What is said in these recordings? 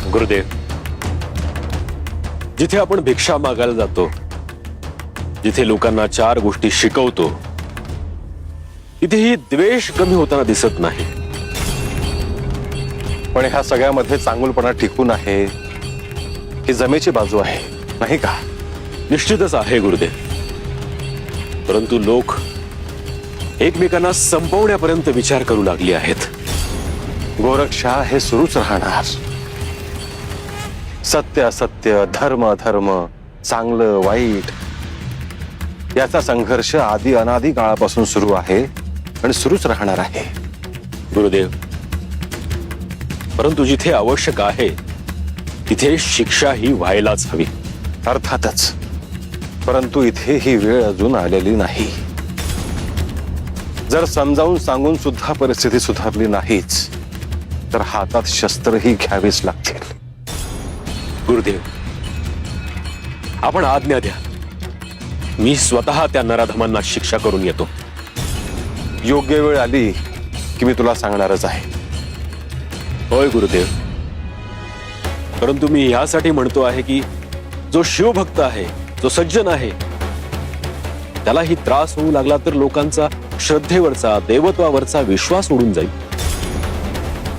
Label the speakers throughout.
Speaker 1: गुरुदेव, जिथे आपण भिक्षा मागायला जातो, जिथे लोकांना चार गोष्टी शिकवतो, तिथेही द्वेष कमी होताना दिसत नाही.
Speaker 2: पण ह्या सगळ्यामध्ये चांगुलपणा टिकून आहे ही जमेची बाजू आहे, नाही का?
Speaker 1: निश्चितच आहे गुरुदेव, परंतु लोक एकमेकांना संपवण्यापर्यंत विचार करू लागले आहेत.
Speaker 2: गोरक्षा हे सुरूच राहणार. सत्य असत्य, धर्म अधर्म, चांगलं वाईट याचा संघर्ष आदि अनादि काळापासून सुरू आहे आणि सुरूच राहणार आहे.
Speaker 1: गुरुदेव, परंतु जिथे आवश्यक आहे तिथे शिक्षा ही व्हायलाच हवी.
Speaker 2: अर्थातच, परंतु इथे ही वेळ अजून आलेली नाही. जर समजावून सांगून सुद्धा परिस्थिती सुधारली नाहीच तर हातात शस्त्रही घ्यावीच लागतील.
Speaker 1: गुरुदेव, आपण आज्ञा द्या, मी स्वतः त्या नराधमांना शिक्षा करून येतो.
Speaker 2: योग्य वेळ आली की मी तुला सांगणारच आहे.
Speaker 1: होय गुरुदेव, परंतु मी यासाठी म्हणतो आहे की जो शिवभक्त आहे, जो सज्जन आहे, त्यालाही त्रास होऊ लागला तर लोकांचा श्रद्धेवरचा, देवत्वावरचा विश्वास उडून जाईल.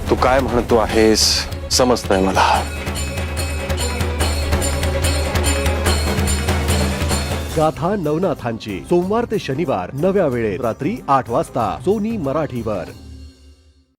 Speaker 2: तू काय म्हणतो आहेस समजतंय मला.
Speaker 3: गाथा नवनाथांची सोमवार ते शनिवार नव्या वेळेत रात्री 8 वाजता सोनी मराठीवर.